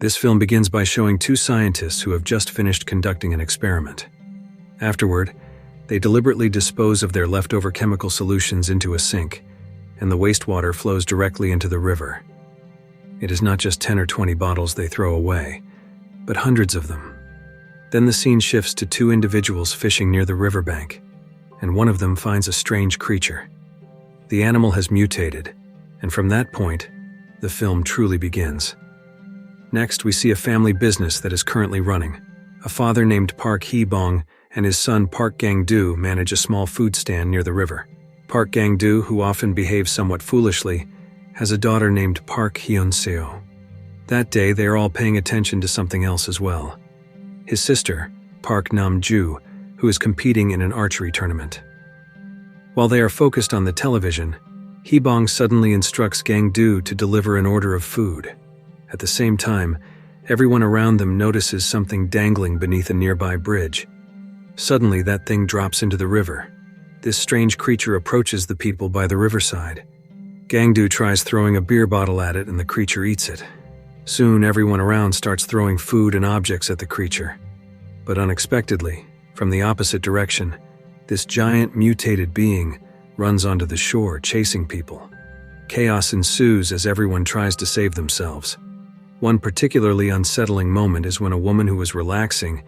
This film begins by showing two scientists who have just finished conducting an experiment. Afterward, they deliberately dispose of their leftover chemical solutions into a sink, and the wastewater flows directly into the river. It is not just 10 or 20 bottles they throw away, but hundreds of them. Then the scene shifts to two individuals fishing near the riverbank, and one of them finds a strange creature. The animal has mutated, and from that point, the film truly begins. Next, we see a family business that is currently running. A father named Park Hee-bong and his son Park Gang-doo manage a small food stand near the river. Park Gang-doo, who often behaves somewhat foolishly, has a daughter named Park Hyun-seo. That day, they are all paying attention to something else as well. His sister, Park Nam-ju, who is competing in an archery tournament. While they are focused on the television, Hee-bong suddenly instructs Gang-doo to deliver an order of food. At the same time, everyone around them notices something dangling beneath a nearby bridge. Suddenly, that thing drops into the river. This strange creature approaches the people by the riverside. Gang-doo tries throwing a beer bottle at it and the creature eats it. Soon, everyone around starts throwing food and objects at the creature. But unexpectedly, from the opposite direction, this giant mutated being runs onto the shore, chasing people. Chaos ensues as everyone tries to save themselves. One particularly unsettling moment is when a woman who was relaxing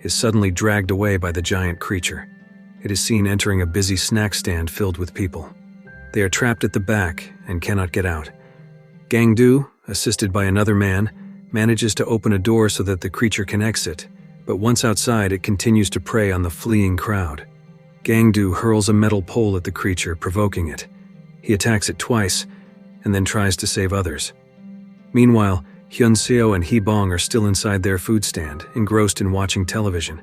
is suddenly dragged away by the giant creature. It is seen entering a busy snack stand filled with people. They are trapped at the back and cannot get out. Gang-doo, assisted by another man, manages to open a door so that the creature can exit, but once outside it continues to prey on the fleeing crowd. Gang-doo hurls a metal pole at the creature, provoking it. He attacks it twice, and then tries to save others. Meanwhile, Hyun-seo and Hee-bong are still inside their food stand, engrossed in watching television.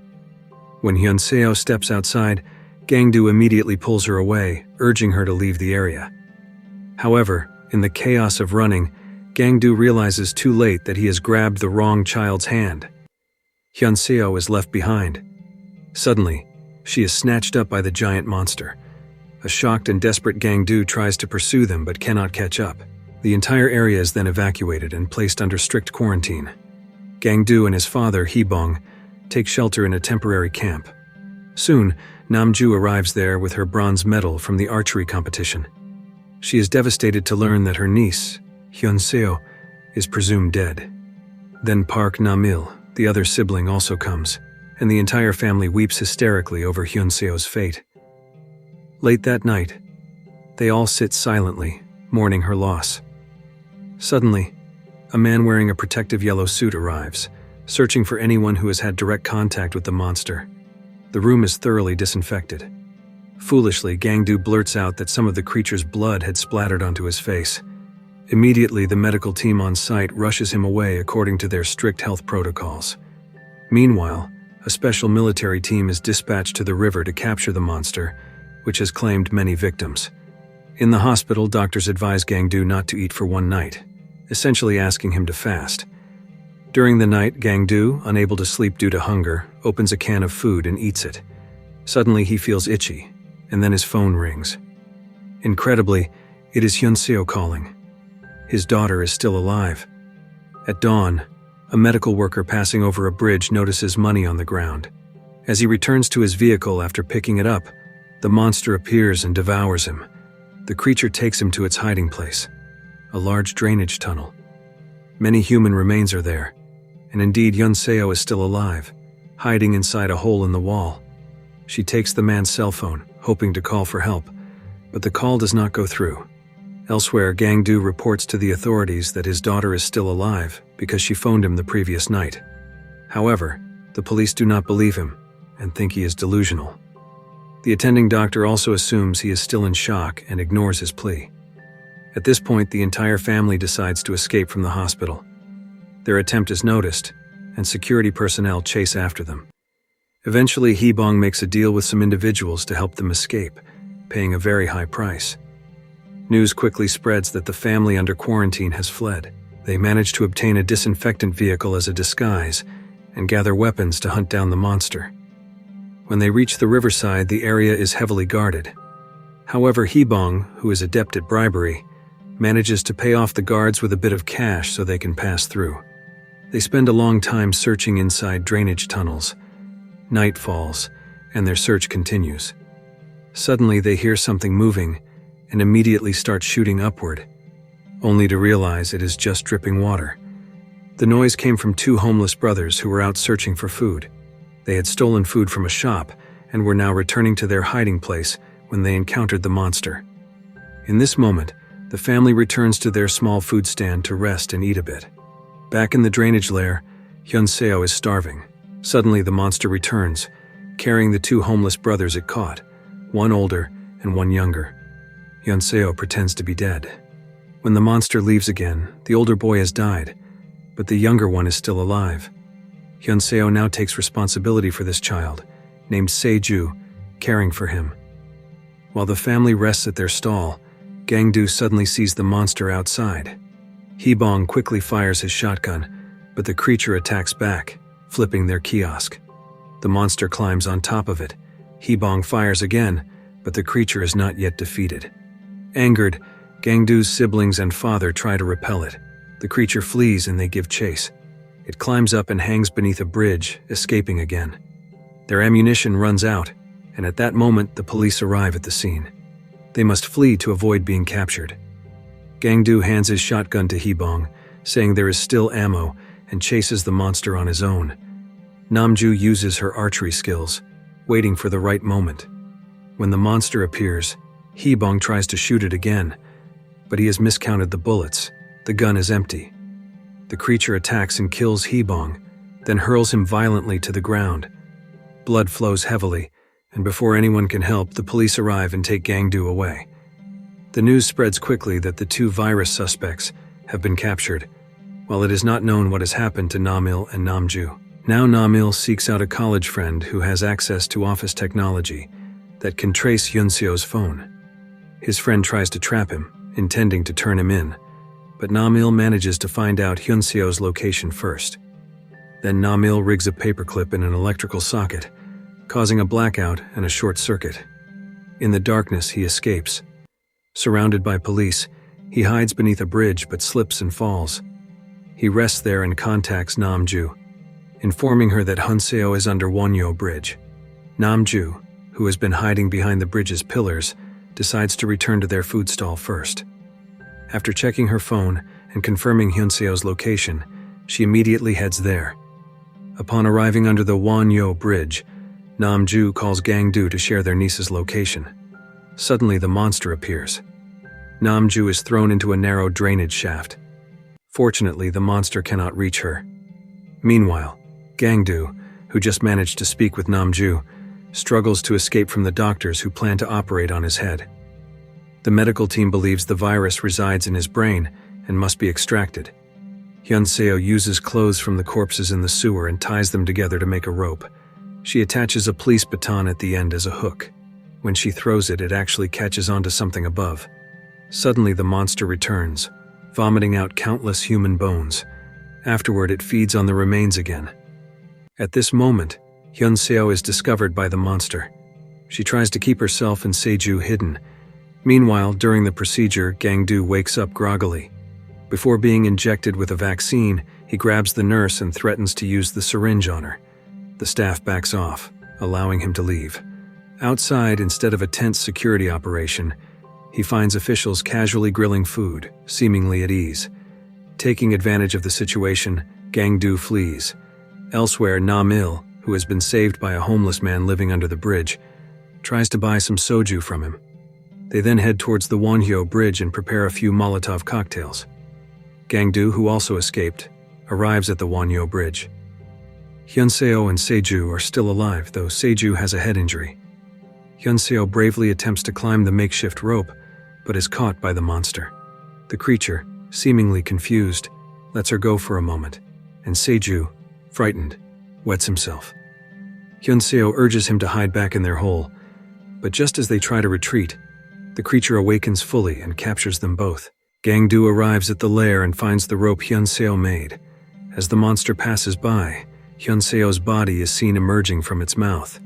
When Hyun-seo steps outside, Gang-doo immediately pulls her away, urging her to leave the area. However, in the chaos of running, Gang-doo realizes too late that he has grabbed the wrong child's hand. Hyun-seo is left behind. Suddenly, she is snatched up by the giant monster. A shocked and desperate Gang-doo tries to pursue them but cannot catch up. The entire area is then evacuated and placed under strict quarantine. Gang-doo and his father, Hee-bong, take shelter in a temporary camp. Soon, Nam-ju arrives there with her bronze medal from the archery competition. She is devastated to learn that her niece, Hyun-seo, is presumed dead. Then Park Nam-il, the other sibling, also comes, and the entire family weeps hysterically over Hyun-seo's fate. Late that night, they all sit silently, mourning her loss. Suddenly, a man wearing a protective yellow suit arrives, searching for anyone who has had direct contact with the monster. The room is thoroughly disinfected. Foolishly, Gang-doo blurts out that some of the creature's blood had splattered onto his face. Immediately, the medical team on site rushes him away according to their strict health protocols. Meanwhile, a special military team is dispatched to the river to capture the monster, which has claimed many victims. In the hospital, doctors advise Gang-doo not to eat for one night, essentially asking him to fast. During the night, Gang-doo, unable to sleep due to hunger, opens a can of food and eats it. Suddenly, he feels itchy, and then his phone rings. Incredibly, it is Hyun-seo calling. His daughter is still alive. At dawn, a medical worker passing over a bridge notices money on the ground. As he returns to his vehicle after picking it up, the monster appears and devours him. The creature takes him to its hiding place, a large drainage tunnel. Many human remains are there, and indeed Hyun-seo is still alive, hiding inside a hole in the wall. She takes the man's cell phone, hoping to call for help, but the call does not go through. Elsewhere, Gang-doo reports to the authorities that his daughter is still alive because she phoned him the previous night. However, the police do not believe him and think he is delusional. The attending doctor also assumes he is still in shock and ignores his plea. At this point, the entire family decides to escape from the hospital. Their attempt is noticed, and security personnel chase after them. Eventually, Hee-bong makes a deal with some individuals to help them escape, paying a very high price. News quickly spreads that the family under quarantine has fled. They manage to obtain a disinfectant vehicle as a disguise and gather weapons to hunt down the monster. When they reach the riverside, the area is heavily guarded. However, Hee-bong, who is adept at bribery, manages to pay off the guards with a bit of cash so they can pass through. They spend a long time searching inside drainage tunnels. Night falls, and their search continues. Suddenly they hear something moving and immediately start shooting upward, only to realize it is just dripping water. The noise came from two homeless brothers who were out searching for food. They had stolen food from a shop and were now returning to their hiding place when they encountered the monster. In this moment, the family returns to their small food stand to rest and eat a bit. Back in the drainage lair, Hyunseo is starving. Suddenly the monster returns, carrying the two homeless brothers it caught, one older and one younger. Hyunseo pretends to be dead. When the monster leaves again, the older boy has died, but the younger one is still alive. Hyunseo now takes responsibility for this child, named Seju, caring for him. While the family rests at their stall, Gangdu suddenly sees the monster outside. Hibong quickly fires his shotgun, but the creature attacks back, flipping their kiosk. The monster climbs on top of it. Hibong fires again, but the creature is not yet defeated. Angered, Gangdu's siblings and father try to repel it. The creature flees and they give chase. It climbs up and hangs beneath a bridge, escaping again. Their ammunition runs out, and at that moment the police arrive at the scene. They must flee to avoid being captured. Gangdu hands his shotgun to Hibong, saying there is still ammo, and chases the monster on his own. Namju uses her archery skills, waiting for the right moment. When the monster appears, Hibong tries to shoot it again, but he has miscounted the bullets. The gun is empty. The creature attacks and kills Hibong, then hurls him violently to the ground. Blood flows heavily, and before anyone can help, the police arrive and take Gangdu away. The news spreads quickly that the two virus suspects have been captured, while it is not known what has happened to Namil and Namju. Now Namil seeks out a college friend who has access to office technology that can trace Hyunseo's phone. His friend tries to trap him, intending to turn him in, but Namil manages to find out Hyunseo's location first. Then Namil rigs a paperclip in an electrical socket, causing a blackout and a short circuit. In the darkness, he escapes. Surrounded by police, he hides beneath a bridge but slips and falls. He rests there and contacts Namju, informing her that Hyunseo is under Wonyo Bridge. Namju, who has been hiding behind the bridge's pillars, decides to return to their food stall first. After checking her phone and confirming Hyunseo's location, she immediately heads there. Upon arriving under the Wonyo Bridge, Namju calls Gangdu to share their niece's location. Suddenly the monster appears. Namju is thrown into a narrow drainage shaft. Fortunately, the monster cannot reach her. Meanwhile, Gangdu, who just managed to speak with Namju, struggles to escape from the doctors who plan to operate on his head. The medical team believes the virus resides in his brain and must be extracted. Hyunseo uses clothes from the corpses in the sewer and ties them together to make a rope. She attaches a police baton at the end as a hook. When she throws it, it actually catches onto something above. Suddenly the monster returns, vomiting out countless human bones. Afterward, it feeds on the remains again. At this moment, Hyunseo is discovered by the monster. She tries to keep herself and Seju hidden. Meanwhile, during the procedure, Gangdu wakes up groggily. Before being injected with a vaccine, he grabs the nurse and threatens to use the syringe on her. The staff backs off, allowing him to leave. Outside, instead of a tense security operation, he finds officials casually grilling food, seemingly at ease. Taking advantage of the situation, Gangdu flees. Elsewhere, Namil, who has been saved by a homeless man living under the bridge, tries to buy some soju from him. They then head towards the Wonhyo Bridge and prepare a few Molotov cocktails. Gangdu, who also escaped, arrives at the Wonhyo Bridge. Hyunseo and Seju are still alive, though Seju has a head injury. Hyunseo bravely attempts to climb the makeshift rope, but is caught by the monster. The creature, seemingly confused, lets her go for a moment, and Seju, frightened, wets himself. Hyunseo urges him to hide back in their hole, but just as they try to retreat, the creature awakens fully and captures them both. Gangdu arrives at the lair and finds the rope Hyunseo made. As the monster passes by, Hyunseo's body is seen emerging from its mouth.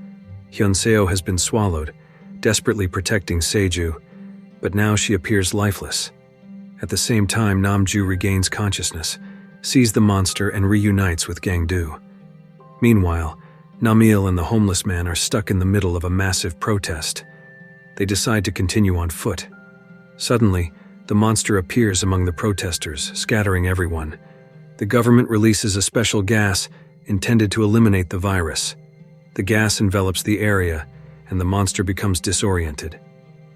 Hyunseo has been swallowed, desperately protecting Seju, but now she appears lifeless. At the same time, Namju regains consciousness, sees the monster and reunites with Gangdu. Meanwhile, Namil and the homeless man are stuck in the middle of a massive protest. They decide to continue on foot. Suddenly, the monster appears among the protesters, scattering everyone. The government releases a special gas intended to eliminate the virus. The gas envelops the area, and the monster becomes disoriented.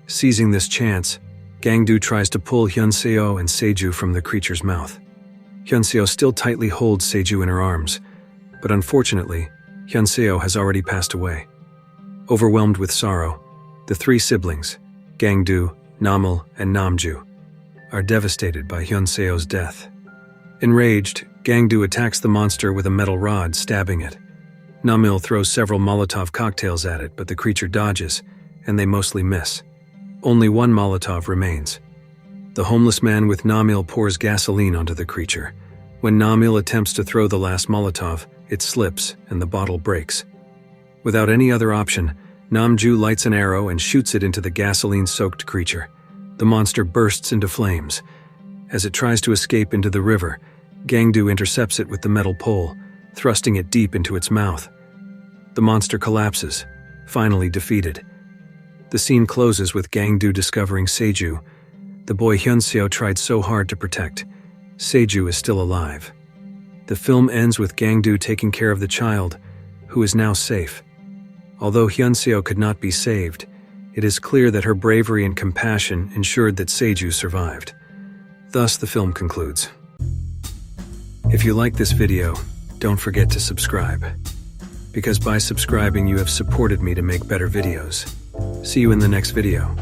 Seizing this chance, Gangdu tries to pull Hyunseo and Seju from the creature's mouth. Hyunseo still tightly holds Seju in her arms, but unfortunately, Hyunseo has already passed away. Overwhelmed with sorrow, the three siblings, Gangdu, Namil, and Namju, are devastated by Hyunseo's death. Enraged, Gangdu attacks the monster with a metal rod, stabbing it. Namil throws several Molotov cocktails at it, but the creature dodges, and they mostly miss. Only one Molotov remains. The homeless man with Namil pours gasoline onto the creature. When Namil attempts to throw the last Molotov, it slips and the bottle breaks. Without any other option, Namju lights an arrow and shoots it into the gasoline-soaked creature. The monster bursts into flames. As it tries to escape into the river, Gangdu intercepts it with the metal pole, thrusting it deep into its mouth. The monster collapses, finally defeated. The scene closes with Gangdu discovering Seju, the boy Hyunseo tried so hard to protect. Seju is still alive. The film ends with Gangdu taking care of the child, who is now safe. Although Hyunseo could not be saved, it is clear that her bravery and compassion ensured that Seju survived. Thus, the film concludes. If you like this video, don't forget to subscribe. Because by subscribing, you have supported me to make better videos. See you in the next video.